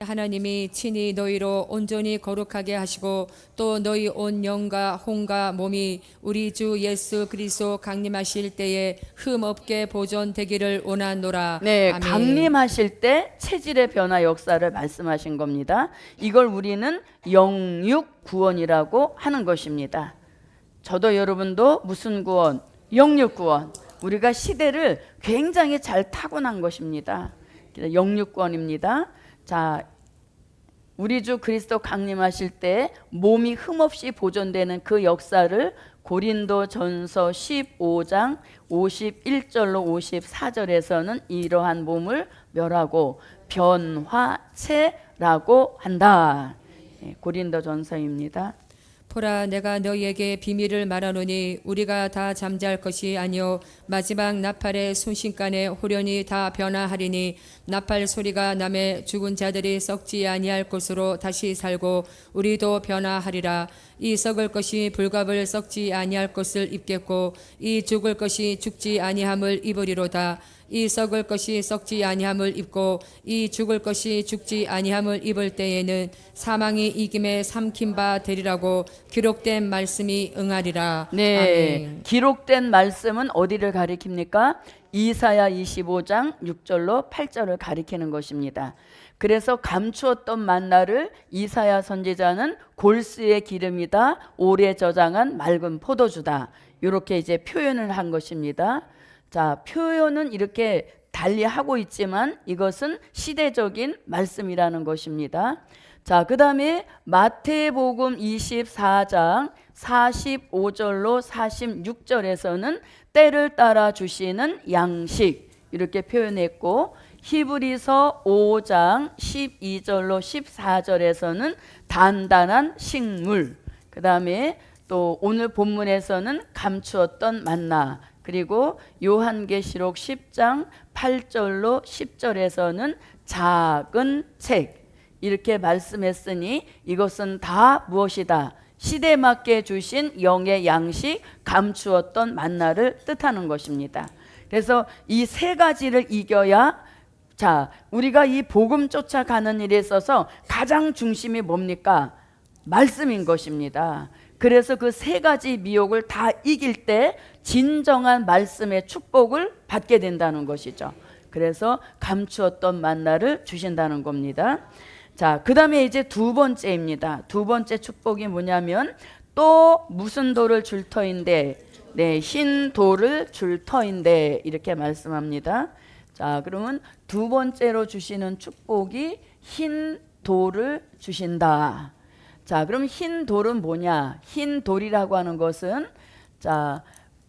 하나님이 친히 너희로 온전히 거룩하게 하시고 또 너희 온 영과 혼과 몸이 우리 주 예수 그리스도 강림하실 때에 흠 없게 보존되기를 원하노라. 네, 아멘. 강림하실 때 체질의 변화 역사를 말씀하신 겁니다. 이걸 우리는 영육 구원이라고 하는 것입니다. 저도 여러분도 무슨 구원? 영육 구원. 우리가 시대를 굉장히 잘 타고난 것입니다. 영육 구원입니다. 자, 우리 주 그리스도 강림하실 때 몸이 흠없이 보존되는 그 역사를 고린도전서 15장 51절로 54절에서는 이러한 몸을 멸하고 변화체라고 한다. 고린도전서입니다. 보라 내가 너희에게 비밀을 말하노니 우리가 다 잠잘 것이 아니요 마지막 나팔의 순식간에 호련히 다 변화하리니 나팔 소리가 나매 죽은 자들이 썩지 아니할 것으로 다시 살고 우리도 변화하리라. 이 썩을 것이 불갑을 썩지 아니할 것을 입겠고 이 죽을 것이 죽지 아니함을 입으리로다. 이 썩을 것이 썩지 아니함을 입고 이 죽을 것이 죽지 아니함을 입을 때에는 사망이 이김에 삼킨 바 되리라고 기록된 말씀이 응하리라. 네, 아멘. 기록된 말씀은 어디를 가리킵니까? 이사야 25장 6절로 8절을 가리키는 것입니다. 그래서 감추었던 만나를 이사야 선지자는 골수의 기름이다, 오래 저장한 맑은 포도주다, 이렇게 이제 표현을 한 것입니다. 자, 표현은 이렇게 달리 하고 있지만 이것은 시대적인 말씀이라는 것입니다. 자, 그 다음에 마태복음 24장 45절로 46절에서는 때를 따라 주시는 양식 이렇게 표현했고, 히브리서 5장 12절로 14절에서는 단단한 식물, 그 다음에 또 오늘 본문에서는 감추었던 만나, 그리고 요한계시록 10장 8절로 10절에서는 작은 책 이렇게 말씀했으니 이것은 다 무엇이다? 시대에 맞게 주신 영의 양식, 감추었던 만나를 뜻하는 것입니다. 그래서 이 세 가지를 이겨야, 자, 우리가 이 복음 쫓아가는 일에 있어서 가장 중심이 뭡니까? 말씀인 것입니다. 그래서 그 세 가지 미혹을 다 이길 때 진정한 말씀의 축복을 받게 된다는 것이죠. 그래서 감추었던 만나를 주신다는 겁니다. 자, 그 다음에 이제 두 번째입니다. 두 번째 축복이 뭐냐면 또 무슨 돌을 줄 터인데, 네, 흰 돌을 줄 터인데 이렇게 말씀합니다. 자, 그러면 두 번째로 주시는 축복이 흰 돌을 주신다. 자, 그럼 흰 돌은 뭐냐? 흰 돌이라고 하는 것은, 자,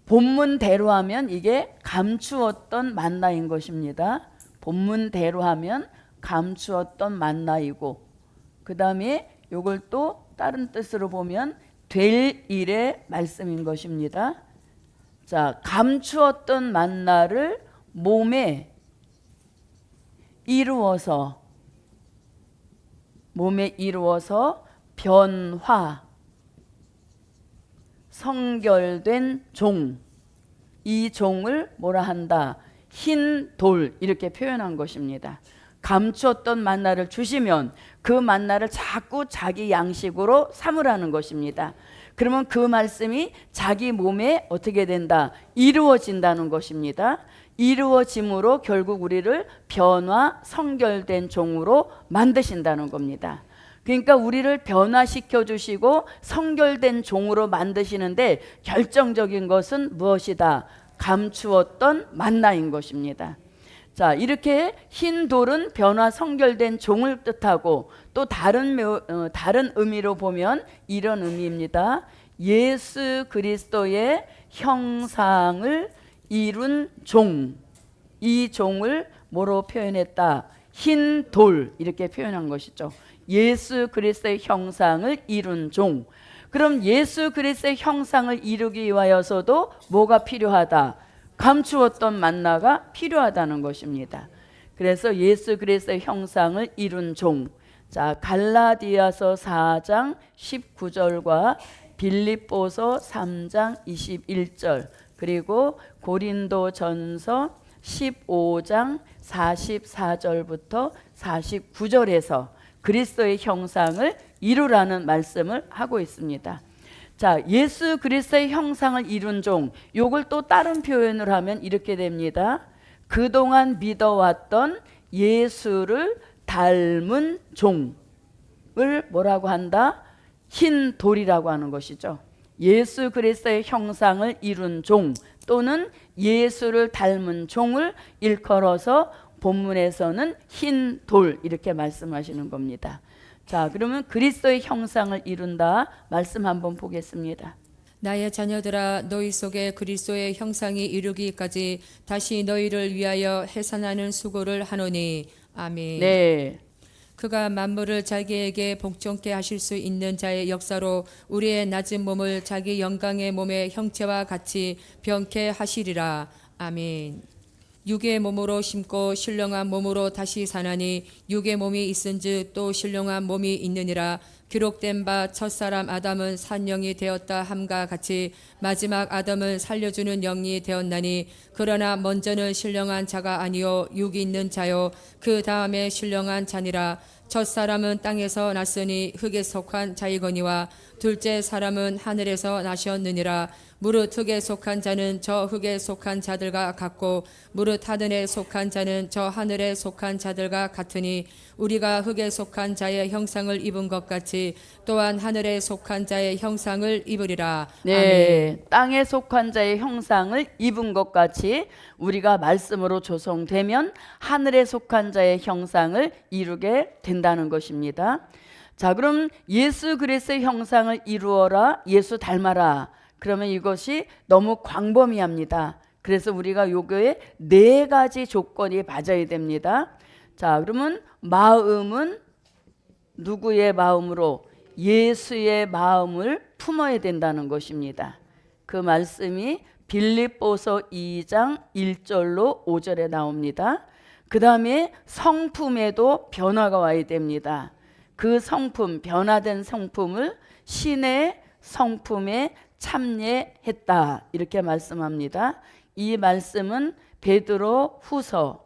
본문대로 하면 이게 감추었던 만나인 것입니다. 본문대로 하면 감추었던 만나이고, 그 다음에 이걸 또 다른 뜻으로 보면 될 일의 말씀인 것입니다. 자, 감추었던 만나를 몸에 이루어서 변화, 성결된 종, 이 종을 뭐라 한다? 흰 돌, 이렇게 표현한 것입니다. 감추었던 만나를 주시면 그 만나를 자꾸 자기 양식으로 삼으라는 것입니다. 그러면 그 말씀이 자기 몸에 어떻게 된다? 이루어진다는 것입니다. 이루어짐으로 결국 우리를 변화, 성결된 종으로 만드신다는 겁니다. 그러니까 우리를 변화시켜 주시고 성결된 종으로 만드시는데 결정적인 것은 무엇이다? 감추었던 만나인 것입니다. 자, 이렇게 흰 돌은 변화 성결된 종을 뜻하고, 또 다른 의미로 보면 이런 의미입니다. 예수 그리스도의 형상을 이룬 종, 이 종을 뭐로 표현했다? 흰 돌, 이렇게 표현한 것이죠. 예수 그리스도의 형상을 이룬 종. 그럼 예수 그리스도의 형상을 이루기 위하여서도 뭐가 필요하다? 감추었던 만나가 필요하다는 것입니다. 그래서 예수 그리스도의 형상을 이룬 종. 자, 갈라디아서 4장 19절과 빌립보서 3장 21절, 그리고 고린도전서 15장 44절부터 49절에서 그리스도의 형상을 이루라는 말씀을 하고 있습니다. 자, 예수 그리스도의 형상을 이룬 종, 요걸 또 다른 표현을 하면 이렇게 됩니다. 그동안 믿어왔던 예수를 닮은 종을 뭐라고 한다? 흰 돌이라고 하는 것이죠. 예수 그리스도의 형상을 이룬 종 또는 예수를 닮은 종을 일컬어서 본문에서는 흰 돌 이렇게 말씀하시는 겁니다. 자, 그러면 그리스도의 형상을 이룬다 말씀 한번 보겠습니다. 나의 자녀들아 너희 속에 그리스도의 형상이 이루기까지 다시 너희를 위하여 해산하는 수고를 하노니. 아멘. 네. 그가 만물을 자기에게 복종케 하실 수 있는 자의 역사로 우리의 낮은 몸을 자기 영광의 몸의 형체와 같이 변케 하시리라. 아멘. 육의 몸으로 심고 신령한 몸으로 다시 사나니 육의 몸이 있은즉 또 신령한 몸이 있느니라. 기록된 바 첫사람 아담은 산 영이 되었다 함과 같이 마지막 아담은 살려주는 영이 되었나니 그러나 먼저는 신령한 자가 아니요 육이 있는 자요 그 다음에 신령한 자니라. 첫사람은 땅에서 났으니 흙에 속한 자이거니와 둘째 사람은 하늘에서 나셨느니라. 무릇 흙에 속한 자는 저 흙에 속한 자들과 같고 무릇 하늘에 속한 자는 저 하늘에 속한 자들과 같으니 우리가 흙에 속한 자의 형상을 입은 것 같이 또한 하늘에 속한 자의 형상을 입으리라. 네, 아멘. 땅에 속한 자의 형상을 입은 것 같이 우리가 말씀으로 조성되면 하늘에 속한 자의 형상을 이루게 된다는 것입니다. 자, 그럼 예수 그리스도의 형상을 이루어라, 예수 닮아라. 그러면 이것이 너무 광범위합니다. 그래서 우리가 요거에 4가지 조건이 맞아야 됩니다. 자, 그러면 마음은 누구의 마음으로? 예수의 마음을 품어야 된다는 것입니다. 그 말씀이 빌립보서 2장 1절로 5절에 나옵니다. 그 다음에 성품에도 변화가 와야 됩니다. 그 성품, 변화된 성품을 신의 성품에 참여했다 이렇게 말씀합니다. 이 말씀은 베드로 후서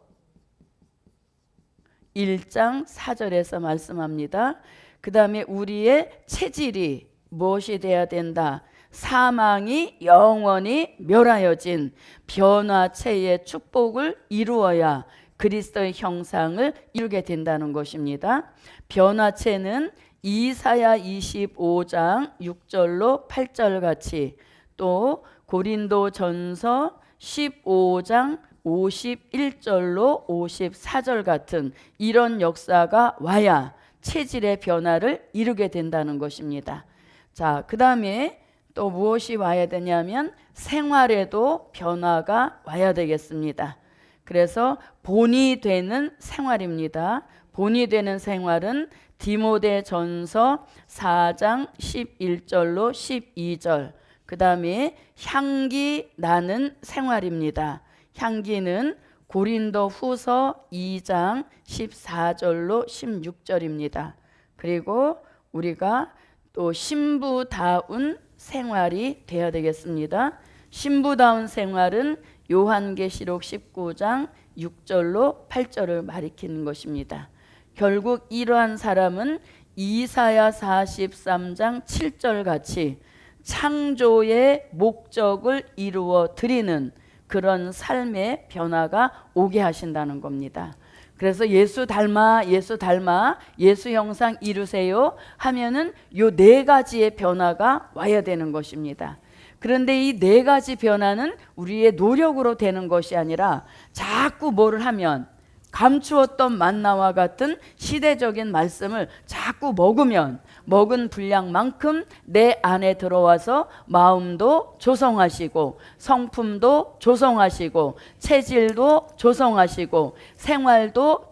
1장 4절에서 말씀합니다. 그 다음에 우리의 체질이 무엇이 돼야 된다? 사망이 영원히 멸하여진 변화체의 축복을 이루어야 그리스도의 형상을 이루게 된다는 것입니다. 변화체는 이사야 25장 6절로 8절 같이 또 고린도전서 15장 51절로 54절 같은 이런 역사가 와야 체질의 변화를 이루게 된다는 것입니다. 자, 그 다음에 또 무엇이 와야 되냐면 생활에도 변화가 와야 되겠습니다. 그래서 본이 되는 생활입니다. 본이 되는 생활은 디모데전서 4장 11절로 12절, 그 다음에 향기 나는 생활입니다. 향기는 고린도 후서 2장 14절로 16절입니다. 그리고 우리가 또 신부다운 생활이 되어야 되겠습니다. 신부다운 생활은 요한계시록 19장 6절로 8절을 가리키는 것입니다. 결국 이러한 사람은 이사야 43장 7절 같이 창조의 목적을 이루어 드리는 그런 삶의 변화가 오게 하신다는 겁니다. 그래서 예수 닮아, 예수 닮아, 예수 형상 이루세요 하면은 요 4가지의 변화가 와야 되는 것입니다. 그런데 이 4가지 변화는 우리의 노력으로 되는 것이 아니라 자꾸 뭐를 하면 감추었던 만나와 같은 시대적인 말씀을 자꾸 먹으면 먹은 분량만큼 내 안에 들어와서 마음도 조성하시고 성품도 조성하시고 체질도 조성하시고 생활도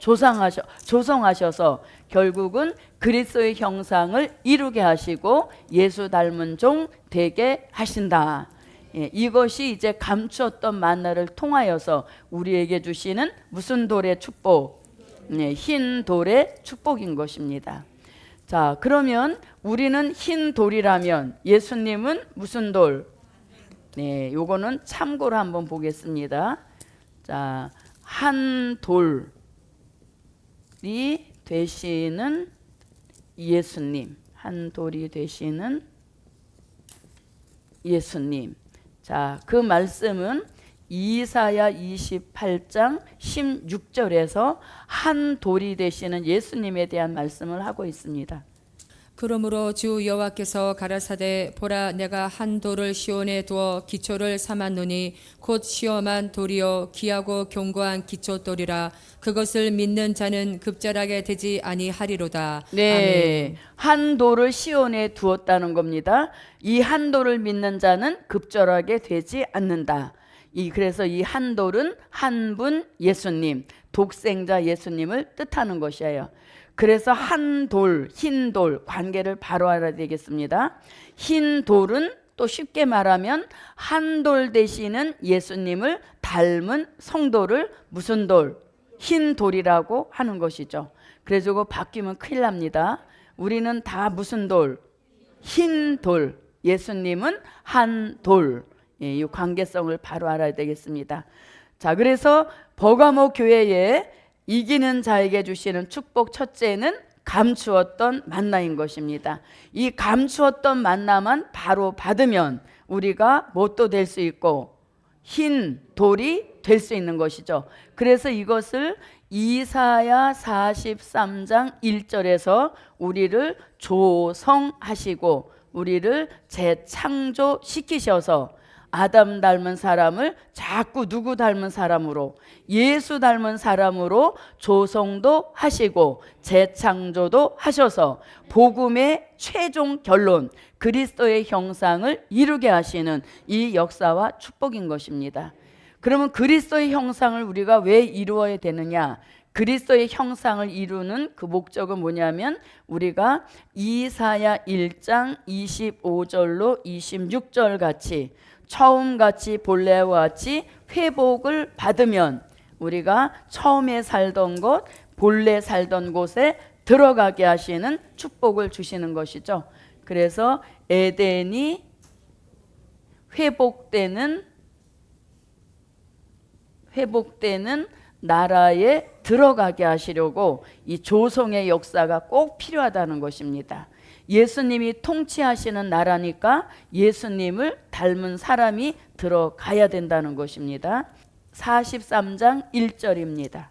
조성하셔서 결국은 그리스도의 형상을 이루게 하시고 예수 닮은 종 되게 하신다. 이것이 이제 감추었던 만나를 통하여서 우리에게 주시는 무슨 돌의 축복? 흰 돌의 축복인 것입니다. 자, 그러면 우리는 흰 돌이라면 예수님은 무슨 돌? 네, 요거는 참고로 한번 보겠습니다. 자, 한 돌이 되시는 예수님, 한 돌이 되시는 예수님. 자, 그 말씀은 이사야 28장 16절에서 한 돌이 되시는 예수님에 대한 말씀을 하고 있습니다. 그러므로 주 여호와께서 가라사대 보라 내가 한 돌을 시온에 두어 기초를 삼았노니 곧 시험한 돌이요 귀하고 견고한 기초돌이라 그것을 믿는 자는 급절하게 되지 아니하리로다. 네, 한 돌을 시온에 두었다는 겁니다. 이 한 돌을 믿는 자는 급절하게 되지 않는다. 그래서 이 한 돌은 한 분 예수님, 독생자 예수님을 뜻하는 것이에요. 그래서 한 돌, 흰 돌 관계를 바로 알아야 되겠습니다. 흰 돌은 또 쉽게 말하면 한 돌 되시는 예수님을 닮은 성도를 무슨 돌? 흰 돌이라고 하는 것이죠. 그래서 이거 바뀌면 큰일 납니다. 우리는 다 무슨 돌? 흰 돌. 예수님은 한 돌. 이 관계성을 바로 알아야 되겠습니다. 자, 그래서 버가모 교회에 이기는 자에게 주시는 축복 첫째는 감추었던 만나인 것입니다. 이 감추었던 만나만 바로 받으면 우리가 뭣도 될 수 있고 흰 돌이 될 수 있는 것이죠. 그래서 이것을 이사야 43장 1절에서 우리를 조성하시고 우리를 재창조시키셔서 아담 닮은 사람을 자꾸 누구 닮은 사람으로 예수 닮은 사람으로 조성도 하시고 재창조도 하셔서 복음의 최종 결론 그리스도의 형상을 이루게 하시는 이 역사와 축복인 것입니다. 그러면 그리스도의 형상을 우리가 왜 이루어야 되느냐? 그리스도의 형상을 이루는 그 목적은 뭐냐면 우리가 이사야 1장 25절로 26절 같이 처음같이 본래와 같이 회복을 받으면 우리가 처음에 살던 곳, 본래 살던 곳에 들어가게 하시는 축복을 주시는 것이죠. 그래서 에덴이 회복되는 나라에 들어가게 하시려고 이 조성의 역사가 꼭 필요하다는 것입니다. 예수님이 통치하시는 나라니까 예수님을 닮은 사람이 들어가야 된다는 것입니다. 43장 1절입니다.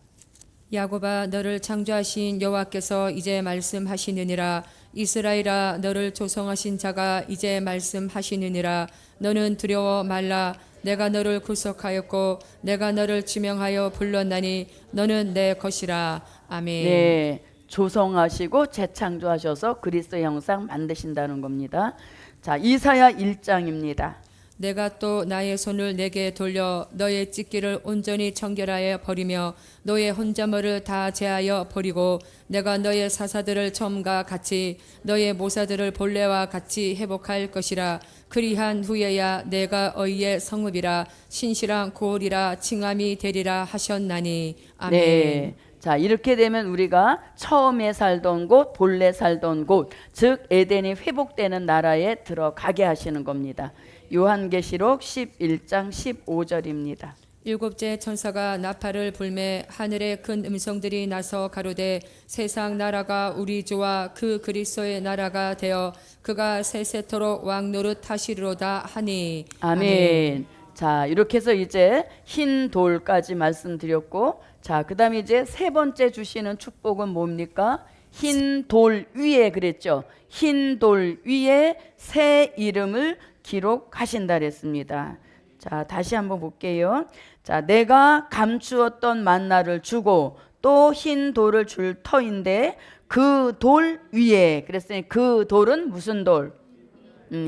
야곱아 너를 창조하신 여호와께서 이제 말씀하시느니라 이스라엘아 너를 조성하신 자가 이제 말씀하시느니라 너는 두려워 말라 내가 너를 구속하였고 내가 너를 지명하여 불렀나니 너는 내 것이라. 아멘. 네, 조성하시고 재창조하셔서 그리스도의 형상 만드신다는 겁니다. 자, 이사야 1장입니다. 내가 또 나의 손을 내게 돌려 너의 찢기를 온전히 청결하여 버리며 너의 혼자머를 다 제하여 버리고 내가 너의 사사들을 처음과 같이 너의 모사들을 본래와 같이 회복할 것이라. 그리한 후에야 내가 너희의 성읍이라 신실한 고을이라 칭함이 되리라 하셨나니. 아멘. 네. 자, 이렇게 되면 우리가 처음에 살던 곳, 본래 살던 곳, 즉 에덴이 회복되는 나라에 들어가게 하시는 겁니다. 요한계시록 11장 15절입니다. 일곱째 천사가 나팔을 불매 하늘에 큰 음성들이 나서 가로되 세상 나라가 우리 주와 그 그리스도의 나라가 되어 그가 세세토록 왕 노릇하시리로다 하니. 아멘. 자, 이렇게 해서 이제 흰 돌까지 말씀드렸고, 자, 그 다음에 이제 세 번째 주시는 축복은 뭡니까? 흰 돌 위에 그랬죠. 흰 돌 위에 새 이름을 기록하신다 그랬습니다. 자, 다시 한번 볼게요. 자, 내가 감추었던 만나를 주고 또 흰 돌을 줄 터인데 그 돌 위에, 그랬으니 그 돌은 무슨 돌?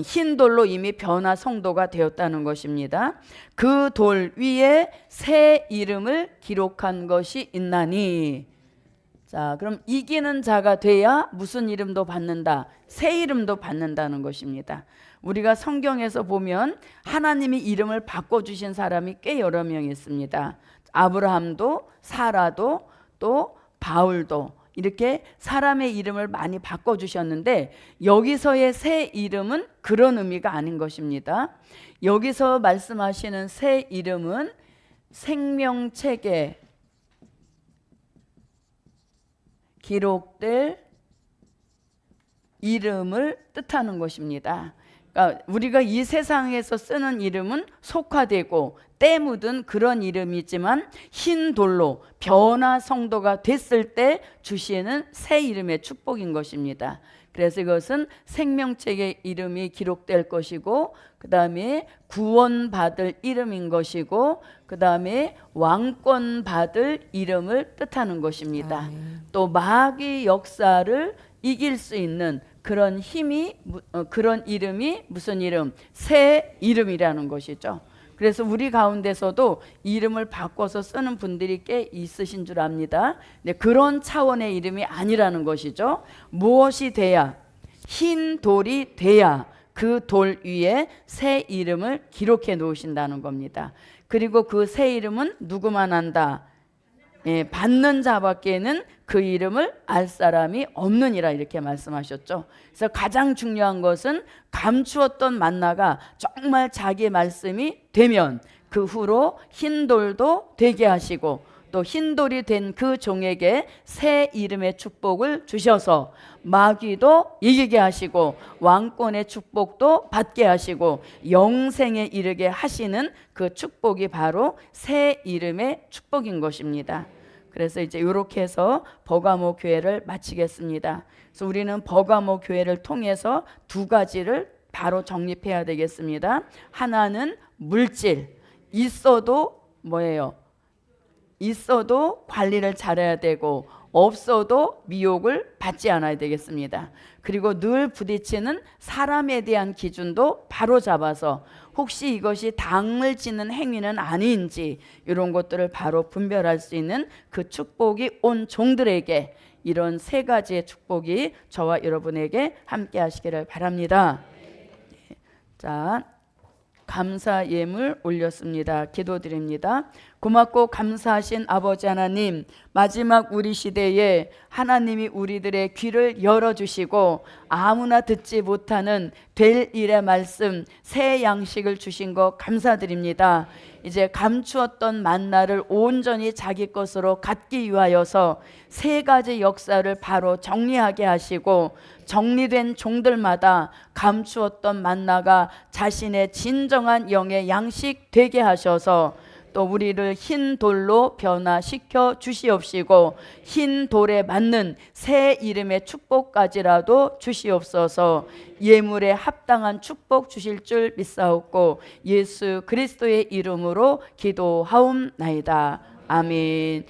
흰 돌로 이미 변화 성도가 되었다는 것입니다. 그 돌 위에 새 이름을 기록한 것이 있나니. 자, 그럼 이기는 자가 돼야 무슨 이름도 받는다? 새 이름도 받는다는 것입니다. 우리가 성경에서 보면 하나님이 이름을 바꿔주신 사람이 꽤 여러 명 있습니다. 아브라함도, 사라도, 또 바울도 이렇게 사람의 이름을 많이 바꿔주셨는데, 여기서의 새 이름은 그런 의미가 아닌 것입니다. 여기서 말씀하시는 새 이름은 생명책에 기록될 이름을 뜻하는 것입니다. 그러니까 우리가 이 세상에서 쓰는 이름은 속화되고 때 묻은 그런 이름이지만, 흰 돌로 변화 성도가 됐을 때 주시는 새 이름의 축복인 것입니다. 그래서 이것은 생명책의 이름이 기록될 것이고, 그 다음에 구원받을 이름인 것이고, 그 다음에 왕권 받을 이름을 뜻하는 것입니다. 또 마귀 역사를 이길 수 있는 그런 힘이, 그런 이름이 무슨 이름? 새 이름이라는 것이죠. 그래서 우리 가운데서도 이름을 바꿔서 쓰는 분들이 꽤 있으신 줄 압니다. 근데 그런 차원의 이름이 아니라는 것이죠. 무엇이 돼야? 흰 돌이 돼야 그 돌 위에 새 이름을 기록해 놓으신다는 겁니다. 그리고 그 새 이름은 누구만 안다? 받는 자밖에는 그 이름을 알 사람이 없느니라, 이렇게 말씀하셨죠. 그래서 가장 중요한 것은 감추었던 만나가 정말 자기 말씀이 되면 그 후로 흰 돌도 되게 하시고, 또 흰 돌이 된 그 종에게 새 이름의 축복을 주셔서 마귀도 이기게 하시고 왕권의 축복도 받게 하시고 영생에 이르게 하시는 그 축복이 바로 새 이름의 축복인 것입니다. 그래서 이제 이렇게 해서 버가모 교회를 마치겠습니다. 그래서 우리는 버가모 교회를 통해서 두 가지를 바로 정립해야 되겠습니다. 하나는 물질, 있어도 뭐예요? 있어도 관리를 잘해야 되고, 없어도 미혹을 받지 않아야 되겠습니다. 그리고 늘 부딪히는 사람에 대한 기준도 바로 잡아서 혹시 이것이 당을 지는 행위는 아닌지, 이런 것들을 바로 분별할 수 있는 그 축복이 온 종들에게, 이런 세 가지의 축복이 저와 여러분에게 함께 하시기를 바랍니다. 자, 감사 예물 올렸습니다. 기도드립니다. 고맙고 감사하신 아버지 하나님, 마지막 우리 시대에 하나님이 우리들의 귀를 열어주시고 아무나 듣지 못하는 될 일의 말씀, 새 양식을 주신 것 감사드립니다. 이제 감추었던 만나를 온전히 자기 것으로 갖기 위하여서 세 가지 역사를 바로 정리하게 하시고, 정리된 종들마다 감추었던 만나가 자신의 진정한 영의 양식 되게 하셔서 또 우리를 흰 돌로 변화시켜 주시옵시고, 흰 돌에 맞는 새 이름의 축복까지라도 주시옵소서. 예물에 합당한 축복 주실 줄 믿사옵고 예수 그리스도의 이름으로 기도하옵나이다. 아멘.